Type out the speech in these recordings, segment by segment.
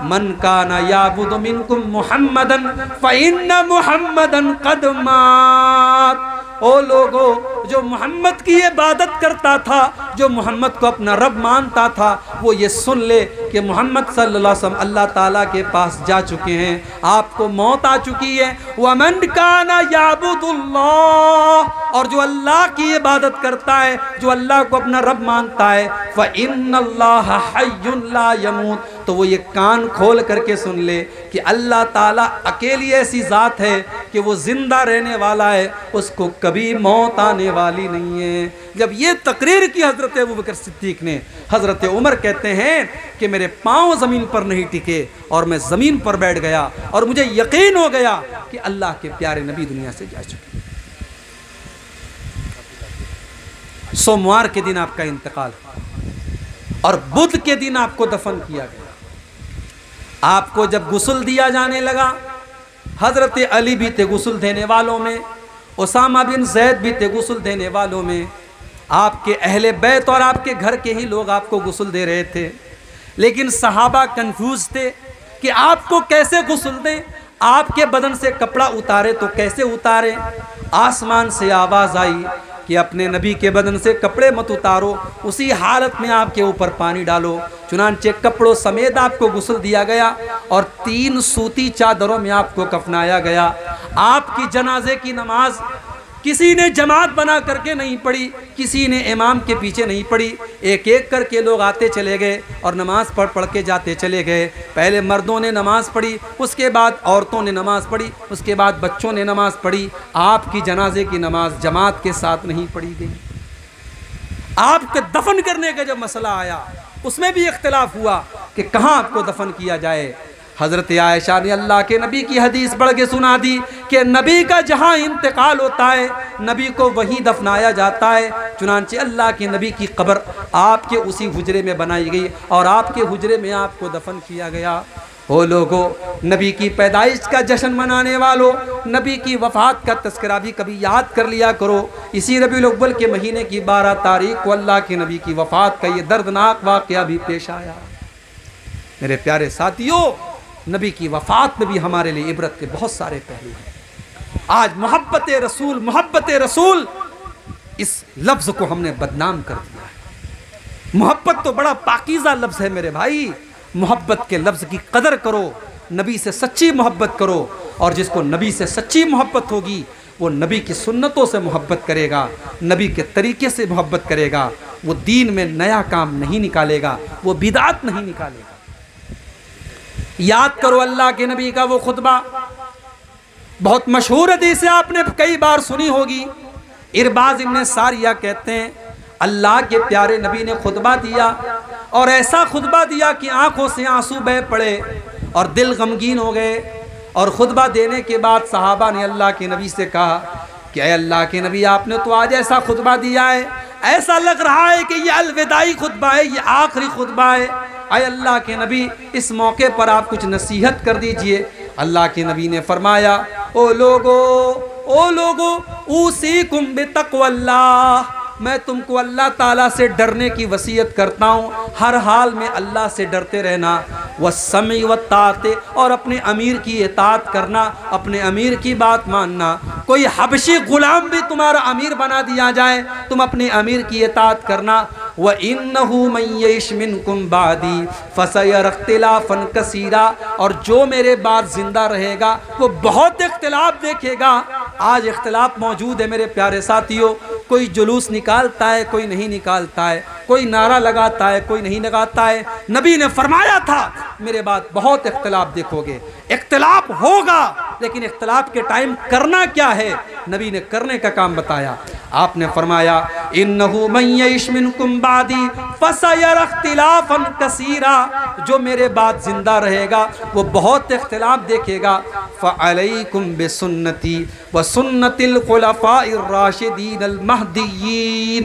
मन काना याबुदु मिनकुम Muhammadan फ़इन्ना Muhammadan क़द मात। ओ लोगो, जो मोहम्मद की इबादत करता था, जो मोहम्मद को अपना रब मानता था, वो ये सुन ले कि मोहम्मद सल्लल्लाहु अलैहि वसल्लम अल्लाह ताला के पास जा चुके हैं, आपको मौत आ चुकी है। वमन काना याबुदुल्लाह, और जो अल्लाह की इबादत करता है, जो अल्लाह को अपना रब मानता है, फ़इन्नल्लाह हय्युन ला यमूत, तो वो ये कान खोल करके सुन ले कि अल्लाह ताला अकेली ऐसी ज़ात है कि वो ज़िंदा रहने वाला है, उसको कभी मौत आने वाली नहीं है। जब ये तकरीर की हज़रत अबू बकर सिद्दीक़ ने, हज़रत उमर कहते हैं कि मेरे पाँव ज़मीन पर नहीं टिके और मैं ज़मीन पर बैठ गया और मुझे यकीन हो गया कि अल्लाह के प्यारे नबी दुनिया से जा चुके। सोमवार के दिन आपका इंतकाल और बुध के दिन आपको दफन किया गया। आपको जब गुस्ल दिया जाने लगा, हज़रत अली भी थे गुस्ल देने वालों में, उसामा बिन ज़ैद भी थे गुस्ल देने वालों में, आपके अहले बैत और आपके घर के ही लोग आपको गुस्ल दे रहे थे। लेकिन सहाबा कंफ्यूज थे कि आपको कैसे गुस्ल दें, आपके बदन से कपड़ा उतारे तो कैसे उतारे। आसमान से आवाज़ आई कि अपने नबी के बदन से कपड़े मत उतारो, उसी हालत में आपके ऊपर पानी डालो। चुनांचे कपड़ों समेत आपको गुस्ल दिया गया और 3 सूती चादरों में आपको कफनाया गया। आपकी जनाजे की नमाज किसी ने जमात बना करके नहीं पढ़ी, किसी ने इमाम के पीछे नहीं पढ़ी, एक एक करके लोग आते चले गए और नमाज पढ़ के जाते चले गए। पहले मर्दों ने नमाज पढ़ी, उसके बाद औरतों ने नमाज पढ़ी, उसके बाद बच्चों ने नमाज पढ़ी। आपकी जनाजे की नमाज जमात के साथ नहीं पढ़ी गई। आपके दफन करने का जब मसला आया, उसमें भी इख्तिलाफ हुआ कि कहाँ आपको दफन किया जाए। हज़रत आयशा ने अल्लाह के नबी की हदीस पढ़ के सुना दी कि नबी का जहाँ इंतकाल होता है, नबी को वहीं दफनाया जाता है। चुनांचे अल्लाह के नबी की कब्र आपके उसी हुजरे में बनाई गई और आपके हुजरे में आपको दफन किया गया। ओ लोगों, नबी की पैदाइश का जश्न मनाने वालों, नबी की वफ़ात का तस्करा भी कभी याद कर लिया करो। इसी रबीउल अव्वल के महीने की 12 तारीख को अल्लाह के नबी की वफ़ात का ये दर्दनाक वाक़या भी पेश आया। मेरे प्यारे साथियों, नबी की वफ़ात में भी हमारे लिए इबरत के बहुत सारे पहलू हैं। आज मोहब्बत रसूल इस लफ्ज़ को हमने बदनाम कर दिया है। मोहब्बत तो बड़ा पाकीज़ा लफ्ज़ है मेरे भाई। मोहब्बत के लफ्ज़ की कदर करो, नबी से सच्ची मोहब्बत करो, और जिसको नबी से सच्ची मोहब्बत होगी वो नबी की सुन्नतों से मोहब्बत करेगा, नबी के तरीके से मोहब्बत करेगा। वो दीन में नया काम नहीं निकालेगा, वो बिदात नहीं निकालेगा। याद करो अल्लाह के नबी का वो खुतबा, बहुत मशहूर हदीस है, आपने कई बार सुनी होगी। इरबाज इब्न सारिया कहते हैं अल्लाह के प्यारे नबी ने खुतबा दिया और ऐसा खुतबा दिया कि आंखों से आंसू बह पड़े और दिल गमगीन हो गए। और खुतबा देने के बाद सहाबा ने अल्लाह के नबी से कहा कि अय अल्लाह के नबी, आपने तो आज ऐसा खुतबा दिया है, ऐसा लग रहा है कि ये अलविदाई खुतबा है, ये आखिरी खुतबा है। अय अल्लाह के नबी, इस मौके पर आप कुछ नसीहत कर दीजिए। अल्लाह के नबी ने फरमाया, ओ लोगो ऊसीकुम बितक़वल्लाह, मैं तुमको अल्लाह ताला से डरने की वसीयत करता हूँ। हर हाल में अल्लाह से डरते रहना। वस्समी वत्ताअते, और अपने अमीर की इताअत करना, अपने अमीर की बात मानना। कोई हबशी गुलाम भी तुम्हारा अमीर बना दिया जाए, तुम अपने अमीर की इताअत करना। व इन्नहु मन यइश मिनकुम बादी फसयरा इख्तिलाफन कसीरा, और जो मेरे बाद जिंदा रहेगा वो बहुत इख्तिलाफ देखेगा। आज इख्तिलाफ मौजूद है मेरे प्यारे साथियों। कोई जुलूस निकालता है, कोई नहीं निकालता है, कोई नारा लगाता है, कोई नहीं लगाता है। नबी ने फरमाया था मेरे बाद बहुत इख्तिलाफ देखोगे। इख्तिलाफ होगा, लेकिन इख्तिलाफ के टाइम करना क्या है, नबी ने करने का काम बताया। आपने फरमाया इन्नहु मन यइश मिनकुम बादी फसयरा इख्तिलाफन कसीरा, जो मेरे बाद जिंदा रहेगा वो बहुत इख्तिलाफ देखेगा। फ़अलैकुम बिसुन्नती व सुन्नतिल खुलफ़ाइर राशिदीन अल महदीयीन,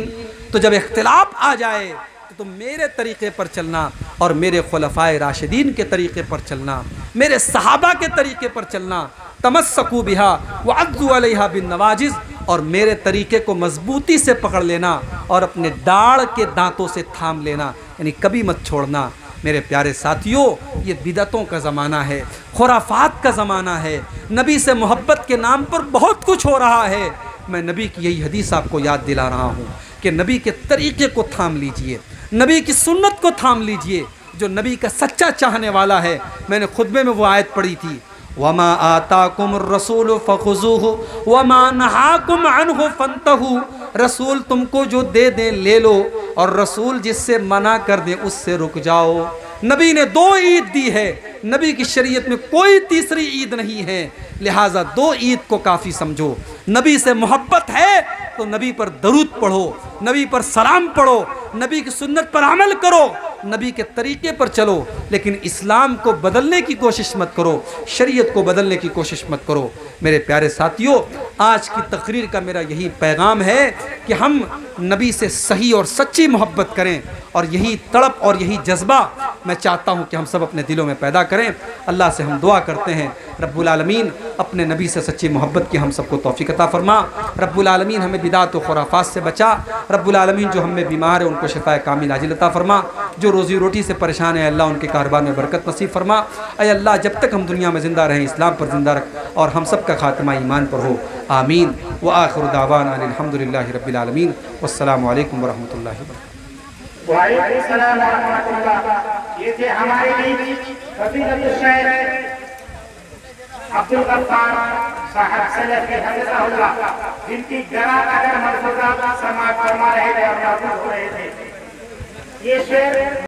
तो जब इख्तिलाफ आ जाए तो तुम मेरे तरीक़े पर चलना और मेरे खुलफ़ाए राशिदीन के तरीक़े पर चलना, मेरे सहाबा के तरीक़े पर चलना। तमस्सकू बिहा व अद्दू अलैहा बिन नवाजिज़, और मेरे तरीक़े को मजबूती से पकड़ लेना और अपने दाढ़ के दांतों से थाम लेना, यानी कभी मत छोड़ना। मेरे प्यारे साथियों, ये बिदअतों का ज़माना है, खुराफात का ज़माना है। नबी से मोहब्बत के नाम पर बहुत कुछ हो रहा है। मैं नबी की यही हदीस आपको याद दिला रहा हूँ कि नबी के तरीक़े को थाम लीजिए, नबी की सुन्नत को थाम लीजिए। जो नबी का सच्चा चाहने वाला है, मैंने खुतबे में वो आयत पढ़ी थी, वमा आताकुम रसूल फ़ख़ुज़ूहु वमा नहाकुम अन्हु फ़ंतहू। रसूल तुमको जो दे दें ले लो, और रसूल जिससे मना कर दे उससे रुक जाओ। नबी ने 2 ईद दी है, नबी की शरीयत में कोई तीसरी ईद नहीं है, लिहाजा 2 ईद को काफ़ी समझो। नबी से मोहब्बत है तो नबी पर दरूद पढ़ो, नबी पर सलाम पढ़ो, नबी की सुन्नत पर अमल करो, नबी के तरीक़े पर चलो। लेकिन इस्लाम को बदलने की कोशिश मत करो, शरीयत को बदलने की कोशिश मत करो। मेरे प्यारे साथियों, आज की तकरीर का मेरा यही पैगाम है कि हम नबी से सही और सच्ची मोहब्बत करें, और यही तड़प और यही जज्बा मैं चाहता हूँ कि हम सब अपने दिलों में पैदा करें। अल्लाह से हम दुआ करते हैं, रब्बुल आलमीन अपने नबी से सच्ची मोहब्बत की हम सबको तौफीक अता फरमा। रब्बुल आलमीन हमें बिदात व खुराफात से बचा। रब्बुल आलमीन जो हमें बीमार है उनको शिफाए कामिल आजिल अता फरमा। जो रोज़ी रोटी से परेशान है अल्लाह उनके कारोबार में बरकत नसीब फरमा। ऐ अल्लाह, जब तक हम दुनिया में ज़िंदा रहें इस्लाम पर ज़िंदा रख, और हम सब का खात्मा ईमान पर हो। आमीन व आखिर दावाना अल्हम्दुलिल्लाहि रब्बिल आलमीन। वस्सलामु अलैकुम व रहमतुल्लाहि व बरकातुहू। वालेकुम सलाम व रहमतुल्लाह। ये थे हमारे बीच फजीलतुल शेख अब्दुल गफ्फार साहब सलफ़ी हफ़िज़हुल्लाह, जिनकी गरात अगर मलफूज़ात समाअत फरमा रहे थे और मौजूद हो रहे थे। ये शेर